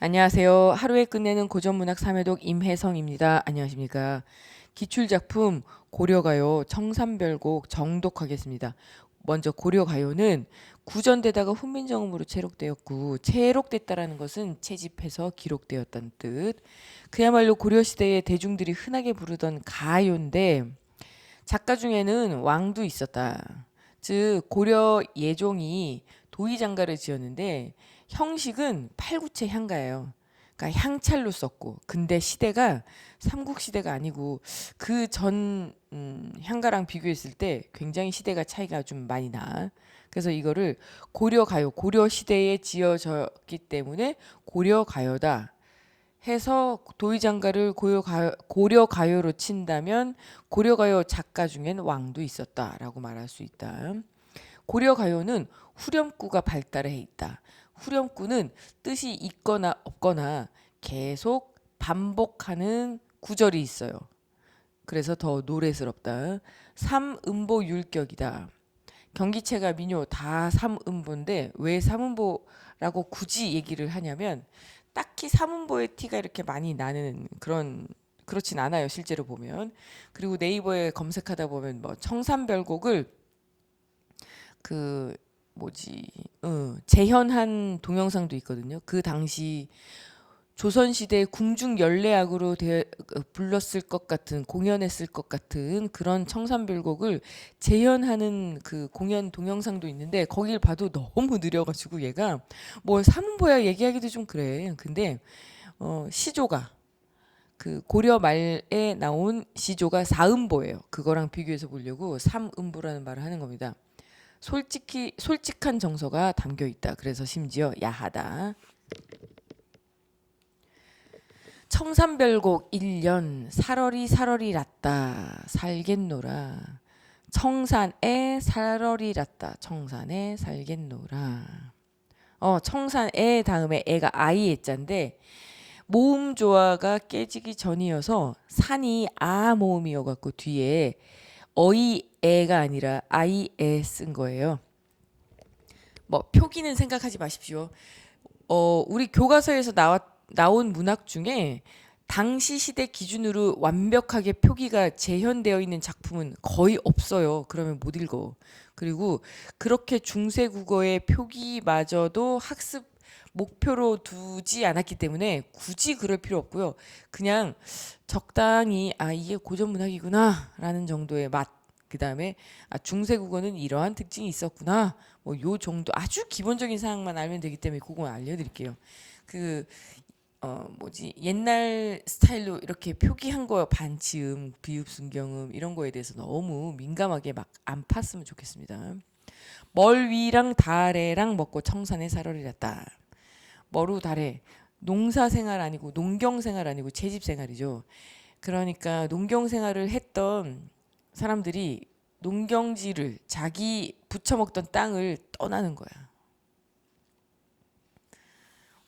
안녕하세요. 하루에 끝내는 고전문학 삼회독 임혜성입니다. 안녕하십니까. 기출작품 고려가요 청산별곡 정독하겠습니다. 먼저 고려가요는 구전되다가 훈민정음으로 채록되었고 채록됐다라는 것은 채집해서 기록되었다는 뜻. 그야말로 고려시대에 대중들이 흔하게 부르던 가요인데 작가 중에는 왕도 있었다. 즉 고려 예종이 도의장가를 지었는데 형식은 팔구체 향가예요. 그러니까 향찰로 썼고 근데 시대가 삼국시대가 아니고 그 전 향가랑 비교했을 때 굉장히 시대가 차이가 좀 많이 나. 그래서 이거를 고려가요, 고려시대에 지어졌기 때문에 고려가요다 해서 도의장가를 고려가요로 친다면 고려가요 작가 중엔 왕도 있었다라고 말할 수 있다. 고려가요는 후렴구가 발달해 있다. 후렴구는 뜻이 있거나 없거나 계속 반복하는 구절이 있어요. 그래서 더 노래스럽다. 삼음보 율격이다. 경기체가 민요 다 삼음보인데 왜 삼음보라고 굳이 얘기를 하냐면 딱히 삼음보의 티가 이렇게 많이 나는 그렇진 않아요 실제로 보면. 그리고 네이버에 검색하다 보면 뭐 청산별곡을 그 뭐지 재현한 동영상도 있거든요. 그 당시 조선시대 궁중연례악으로 불렀을 것 같은 공연했을 것 같은 그런 청산별곡을 재현하는 그 공연 동영상도 있는데 거길 봐도 너무 느려가지고 얘가 뭐 삼음보야 얘기하기도 좀 그래. 근데 시조가 그 고려 말에 나온 시조가 사음보예요. 그거랑 비교해서 보려고 삼음보라는 말을 하는 겁니다. 솔직히 솔직한 정서가 담겨 있다. 그래서 심지어 야하다. 청산별곡 1년 살얼이 살얼이 났다 살겠노라. 청산에 살얼이 났다 청산에 살겠노라. 청산에 다음에 애가 아이 애자인데 모음 조화가 깨지기 전이어서 산이 아 모음이어 갖고 뒤에 어이 애가 아니라 아이 애 쓴 거예요. 뭐 표기는 생각하지 마십시오. 우리 교과서에서 나온 문학 중에 당시 시대 기준으로 완벽하게 표기가 재현되어 있는 작품은 거의 없어요. 그러면 못 읽어. 그리고 그렇게 중세 국어의 표기마저도 학습 목표로 두지 않았기 때문에 굳이 그럴 필요 없고요. 그냥 적당히 이게 고전 문학이구나라는 정도의 맛. 그다음에 중세 국어는 이러한 특징이 있었구나. 뭐 요 정도 아주 기본적인 사항만 알면 되기 때문에 그거 알려드릴게요. 그 뭐지 옛날 스타일로 이렇게 표기한 거 반치음, 비읍, 순경음 이런 거에 대해서 너무 민감하게 막 안 팠으면 좋겠습니다. 멀위랑 다래랑 먹고 청산에 살얼이랐다. 머루 다래 농사 생활 아니고 농경 생활 아니고 채집 생활이죠. 그러니까 농경 생활을 했던 사람들이 농경지를 자기 부쳐먹던 땅을 떠나는 거야.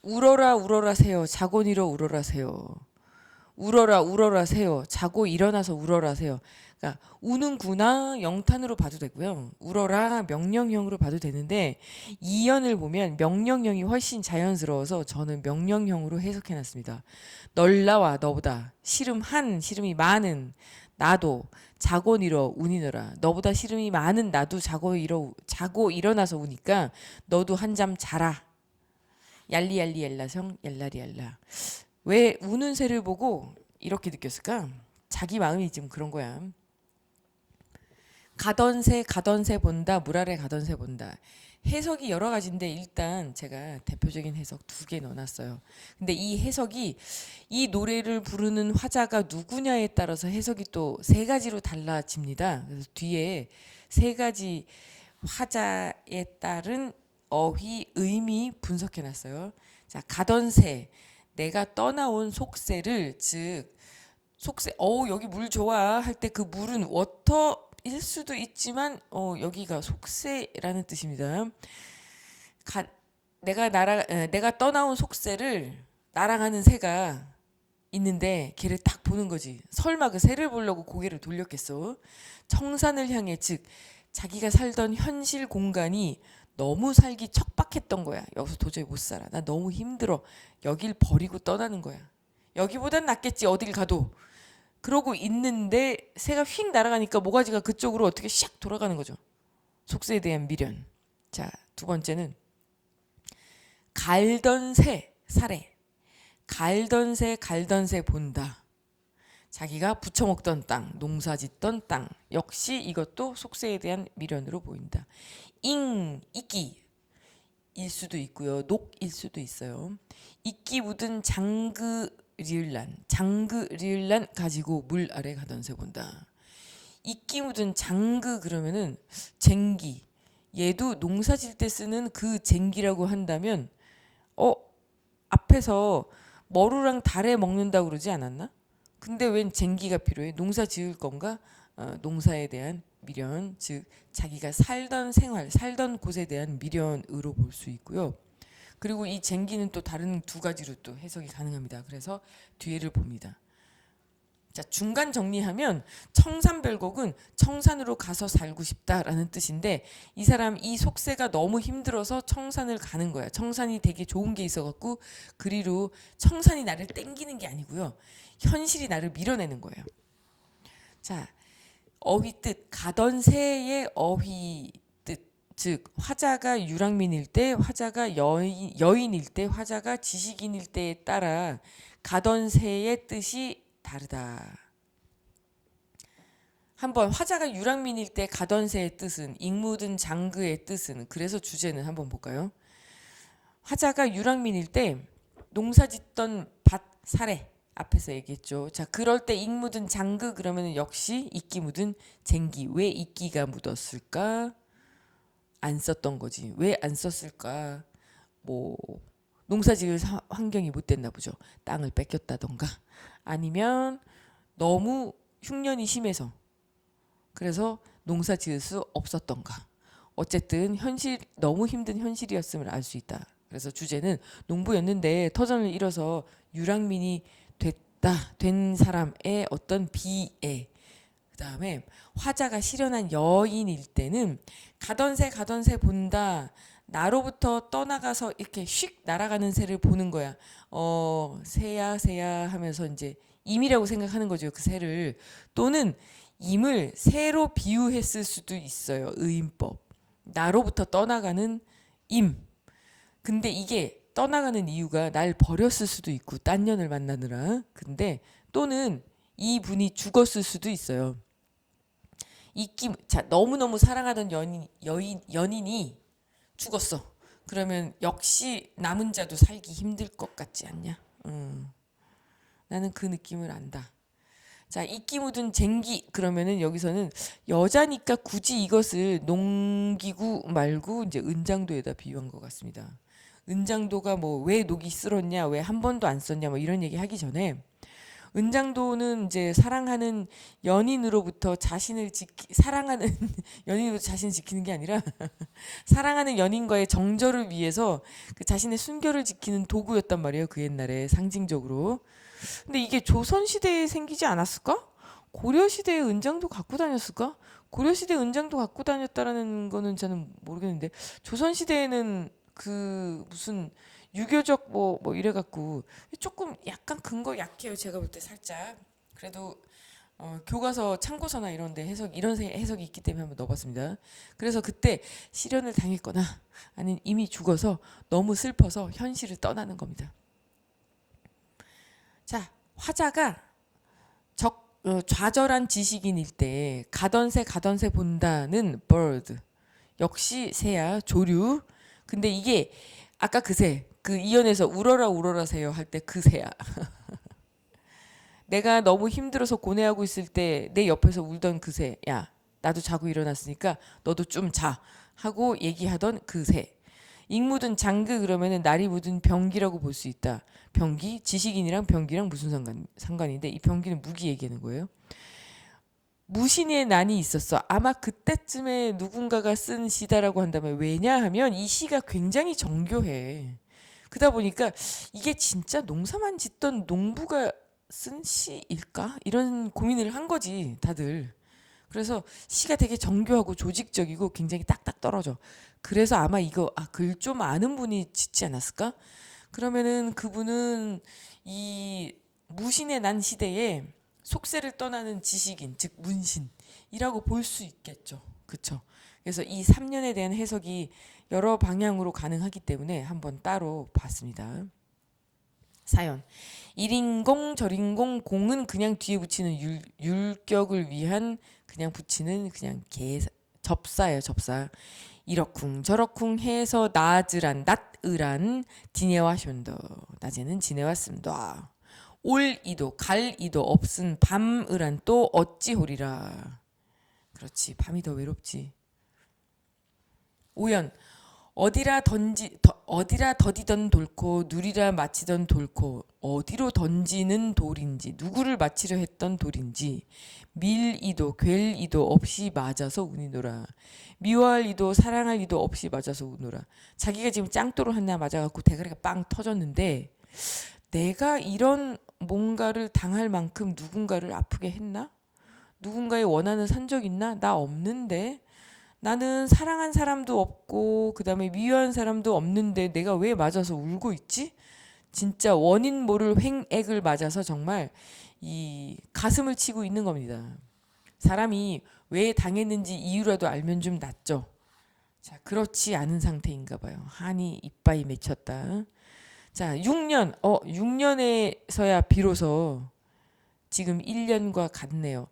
울어라 울어라 새요 자고 일어 울어라 새요. 울어라 울어라 새요 자고 일어나서 울어라 새요. 그러니까 우는구나 영탄으로 봐도 되고요. 울어라 명령형으로 봐도 되는데 이연을 보면 명령형이 훨씬 자연스러워서 저는 명령형으로 해석해놨습니다. 널 나와 너보다 시름한 시름이 많은 나도 자고 일어 운이너라. 너보다 시름이 많은 나도 자고 일어나서 우니까 너도 한 잠 자라. 얄리얄리 얄라성 얄라리 얄라. 왜 우는 새를 보고 이렇게 느꼈을까? 자기 마음이 지금 그런 거야. 가던 새 본다, 물 아래 가던 새 본다. 해석이 여러 가지인데 일단 제가 대표적인 해석 두 개 넣어놨어요. 근데 이 해석이 이 노래를 부르는 화자가 누구냐에 따라서 해석이 또 세 가지로 달라집니다. 그래서 뒤에 세 가지 화자에 따른 어휘, 의미 분석해놨어요. 자, 가던 새, 내가 떠나온 속새를 즉 속새, 여기 물 좋아 할 때 그 물은 워터일 수도 있지만 여기가 속새라는 뜻입니다. 가, 내가 떠나온 속새를 날아가는 새가 있는데 걔를 딱 보는 거지. 설마 그 새를 보려고 고개를 돌렸겠어? 청산을 향해 즉 자기가 살던 현실 공간이 너무 살기 척박했던 거야. 여기서 도저히 못 살아. 나 너무 힘들어. 여길 버리고 떠나는 거야. 여기보단 낫겠지 어딜 가도. 그러고 있는데 새가 휙 날아가니까 모가지가 그쪽으로 어떻게 샥 돌아가는 거죠. 속세에 대한 미련. 자, 두 번째는 갈던 새 사례. 갈던 새 본다. 자기가 부쳐먹던 땅, 농사짓던 땅 역시 이것도 속세에 대한 미련으로 보인다. 이끼일 수도 있고요. 녹일 수도 있어요. 이끼 묻은 장그 리을란 가지고 물 아래 가던 새 본다. 이끼 묻은 장그 그러면은 쟁기. 얘도 농사질 때 쓰는 그 쟁기라고 한다면 앞에서 머루랑 달에 먹는다고 그러지 않았나? 근데 웬 쟁기가 필요해? 농사 지을 건가? 농사에 대한 미련, 즉 자기가 살던 생활, 살던 곳에 대한 미련으로 볼 수 있고요. 그리고 이 쟁기는 또 다른 두 가지로 또 해석이 가능합니다. 그래서 뒤에를 봅니다. 자, 중간 정리하면 청산별곡은 청산으로 가서 살고 싶다라는 뜻인데 이 사람 이 속세가 너무 힘들어서 청산을 가는 거야. 청산이 되게 좋은 게 있어갖고 그리로 청산이 나를 땡기는 게 아니고요. 현실이 나를 밀어내는 거예요. 자, 어휘 뜻 가던 새의 어휘 뜻, 즉 화자가 유랑민일 때, 화자가 여인일 때, 화자가 지식인일 때에 따라 가던 새의 뜻이 다르다. 한번 화자가 유랑민일 때 가던 새의 뜻은 익묻은 장그의 뜻은 그래서 주제는 한번 볼까요? 화자가 유랑민일 때 농사짓던 밭 사례 앞에서 얘기했죠. 자, 그럴 때 익묻은 장그 그러면 역시 이끼 묻은 쟁기. 왜 이끼가 묻었을까? 안 썼던 거지. 왜 안 썼을까? 뭐 농사지을 환경이 못 됐나 보죠. 땅을 뺏겼다던가 아니면 너무 흉년이 심해서 그래서 농사 지을 수 없었던가. 어쨌든 너무 힘든 현실이었음을 알 수 있다. 그래서 주제는 농부였는데 터전을 잃어서 유랑민이 된 사람의 어떤 비애. 그 다음에 화자가 실현한 여인일 때는 가던 새 본다. 나로부터 떠나가서 이렇게 휙 날아가는 새를 보는 거야. 새야 하면서 이제 임이라고 생각하는 거죠. 그 새를. 또는 임을 새로 비유했을 수도 있어요. 의인법. 나로부터 떠나가는 임. 근데 이게 떠나가는 이유가 날 버렸을 수도 있고 딴 년을 만나느라. 근데 또는 이 분이 죽었을 수도 있어요. 자, 너무너무 사랑하던 연인이 죽었어. 그러면 역시 남은 자도 살기 힘들 것 같지 않냐? 나는 그 느낌을 안다. 자, 이끼 묻은 쟁기 그러면은 여기서는 여자니까 굳이 이것을 농기구 말고 이제 은장도에다 비유한 것 같습니다. 은장도가 뭐 왜 녹이 쓸었냐, 왜 한 번도 안 썼냐, 뭐 이런 얘기 하기 전에 은장도는 이제 사랑하는 연인으로부터 사랑하는 연인으로부터 자신을 지키는 게 아니라 사랑하는 연인과의 정절을 위해서 그 자신의 순결을 지키는 도구였단 말이에요. 그 옛날에 상징적으로. 근데 이게 조선시대에 생기지 않았을까? 고려시대에 은장도 갖고 다녔을까? 고려시대에 은장도 갖고 다녔다라는 거는 저는 모르겠는데 조선시대에는 그 무슨 유교적 뭐 이래갖고 조금 약간 근거 약해요. 제가 볼 때 살짝. 그래도 교과서 참고서나 이런데 이런 해석이 있기 때문에 한번 넣어봤습니다. 그래서 그때 실현을 당했거나 아니면 이미 죽어서 너무 슬퍼서 현실을 떠나는 겁니다. 자, 화자가 좌절한 지식인일 때 가던 새 본다는 bird 역시 새야 조류. 근데 이게 아까 그 새, 그 이연에서 울어라 새요 할 때 그 새야. 내가 너무 힘들어서 고뇌하고 있을 때 내 옆에서 울던 그 새. 야, 나도 자고 일어났으니까 너도 좀 자 하고 얘기하던 그 새. 익묻은 장그 그러면은 날이 묻은 병기라고 볼 수 있다. 병기, 지식인이랑 병기랑 무슨 상관인데 이 병기는 무기 얘기하는 거예요. 무신의 난이 있었어. 아마 그때쯤에 누군가가 쓴 시다라고 한다면 왜냐하면 이 시가 굉장히 정교해. 그러다 보니까 이게 진짜 농사만 짓던 농부가 쓴 시일까? 이런 고민을 한 거지 다들. 그래서 시가 되게 정교하고 조직적이고 굉장히 딱딱 떨어져. 그래서 아마 이거 글 좀 아는 분이 짓지 않았을까? 그러면은 그분은 이 무신의 난 시대에 속세를 떠나는 지식인, 즉 문신이라고 볼 수 있겠죠. 그쵸? 그래서 이 3년에 대한 해석이 여러 방향으로 가능하기 때문에 한번 따로 봤습니다. 사연. 일인공, 절인공, 공은 그냥 뒤에 붙이는 율격을 위한 그냥 붙이는 그냥 접사예요, 접사. 이러쿵 저러쿵 해서 낮으란 디네와 션더. 낮에는 지내와 씀다. 올이도 갈이도 없은 밤으란 또 어찌호리라. 그렇지, 밤이 더 외롭지. 오연. 어디라 더디던 돌코 누리라 마치던 돌코 어디로 던지는 돌인지 누구를 마치려 했던 돌인지 밀이도 괸이도 없이 맞아서 우니노라. 미워할 이도 사랑할 이도 없이 맞아서 우노라. 자기가 지금 짱돌을 하나 맞아갖고 대가리가 빵 터졌는데 내가 이런 뭔가를 당할 만큼 누군가를 아프게 했나? 누군가의 원한을 산 적 있나? 나 없는데. 나는 사랑한 사람도 없고 그다음에 미워한 사람도 없는데 내가 왜 맞아서 울고 있지? 진짜 원인 모를 횡액을 맞아서 정말 이 가슴을 치고 있는 겁니다. 사람이 왜 당했는지 이유라도 알면 좀 낫죠. 자, 그렇지 않은 상태인가 봐요. 한이 이빠이 맺혔다. 자, 6년에서야 비로소 지금 1년과 같네요.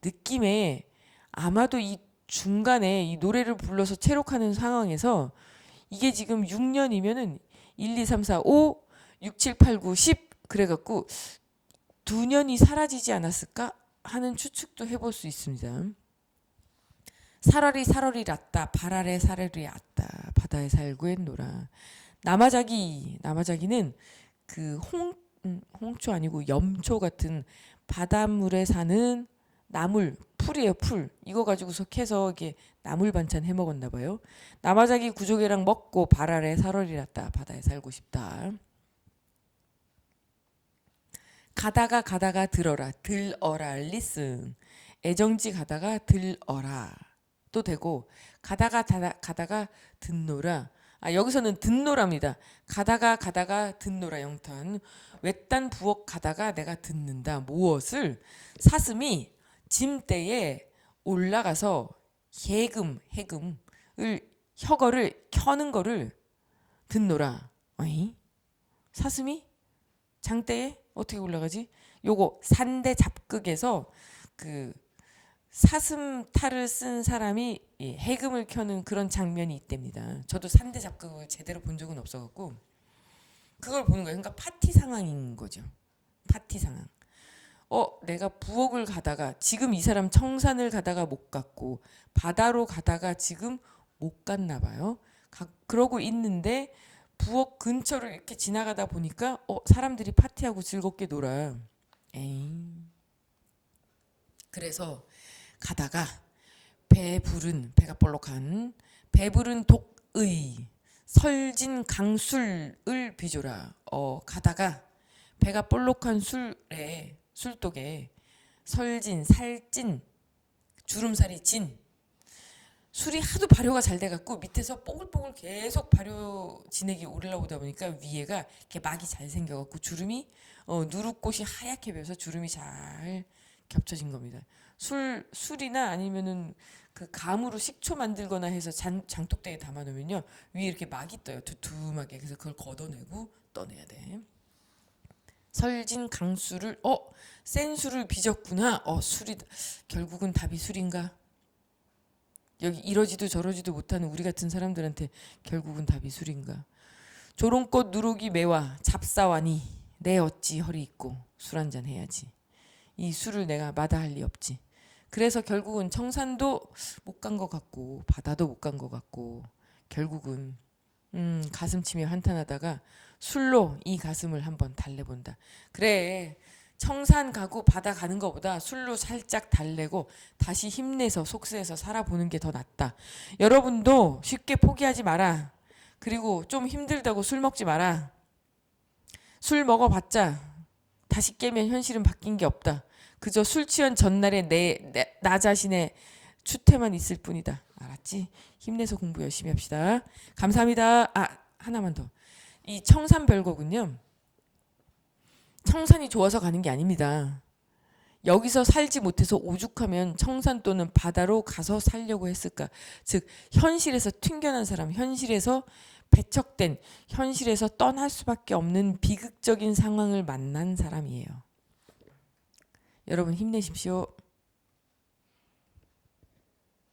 느낌에 아마도 이 중간에 이 노래를 불러서 체록하는 상황에서 이게 지금 6년이면은 1, 2, 3, 4, 5, 6, 7, 8, 9, 10 그래갖고 2년이 사라지지 않았을까 하는 추측도 해볼 수 있습니다. 살얼이 랐다 발 아래 살얼이 았다 바다에 살고 했노라. 나마자기는 그 홍초 아니고 염초 같은 바닷물에 사는 나물 풀이에요. 풀 이거 가지고서 캐서 이렇게 나물 반찬 해 먹었나 봐요. 나마자기 구조개랑 먹고 발 아래 살얼이 랐다 바다에 살고 싶다. 가다가 들어라 리슨. 애정지 가다가 들어라 또 되고 가다가 듣노라. 여기서는 듣노랍니다. 가다가 듣노라 영탄. 외딴 부엌 가다가 내가 듣는다. 무엇을? 사슴이 짐대에 올라가서 해금을 혀거를 켜는 거를 듣노라. 어이? 사슴이 장대에 어떻게 올라가지? 요거 산대 잡극에서 그 사슴 탈을 쓴 사람이 해금을 켜는 그런 장면이 있답니다. 저도 산대 잡극을 제대로 본 적은 없어갖고 그걸 보는 거예요. 그러니까 파티 상황인 거죠. 파티 상황. 내가 부엌을 가다가 지금 이 사람 청산을 가다가 못 갔고 바다로 가다가 지금 못 갔나 봐요. 그러고 있는데 부엌 근처를 이렇게 지나가다 보니까 사람들이 파티하고 즐겁게 놀아. 에이. 그래서 가다가 배가 볼록한 배부른 독의 설진 강술을 비조라. 가다가 배가 볼록한 술독에 설진 살찐 주름살이 진 술이 하도 발효가 잘 돼갖고 밑에서 뽀글뽀글 계속 발효 진액이 올라오다 보니까 위에가 이렇게 막이 잘 생겨갖고 주름이 누룩꽃이 하얗게 배어서 주름이 잘 겹쳐진 겁니다. 술이나 아니면은 그 감으로 식초 만들거나 해서 장독대에 담아놓으면요 위에 이렇게 막이 떠요. 두툼하게. 그래서 그걸 걷어내고 떠내야 돼. 설진 강술을 센 술을 빚었구나. 술이 결국은 답이 술인가? 여기 이러지도 저러지도 못하는 우리 같은 사람들한테 결국은 답이 술인가? 조롱꽃 누룩이 매와 잡사와니 내 어찌 허리 있고 술 한잔 해야지. 이 술을 내가 마다할 리 없지. 그래서 결국은 청산도 못 간 것 같고 바다도 못 간 것 같고 결국은 가슴 치며 한탄하다가 술로 이 가슴을 한번 달래본다. 그래, 청산 가고 바다 가는 것보다 술로 살짝 달래고 다시 힘내서 속세에서 살아보는 게 더 낫다. 여러분도 쉽게 포기하지 마라. 그리고 좀 힘들다고 술 먹지 마라. 술 먹어봤자 다시 깨면 현실은 바뀐 게 없다. 그저 술 취한 전날에 나 자신의 추태만 있을 뿐이다. 알았지? 힘내서 공부 열심히 합시다. 감사합니다. 아, 하나만 더. 이 청산별곡은요. 청산이 좋아서 가는 게 아닙니다. 여기서 살지 못해서 오죽하면 청산 또는 바다로 가서 살려고 했을까. 즉 현실에서 튕겨난 사람, 현실에서 배척된, 현실에서 떠날 수밖에 없는 비극적인 상황을 만난 사람이에요. 여러분 힘내십시오.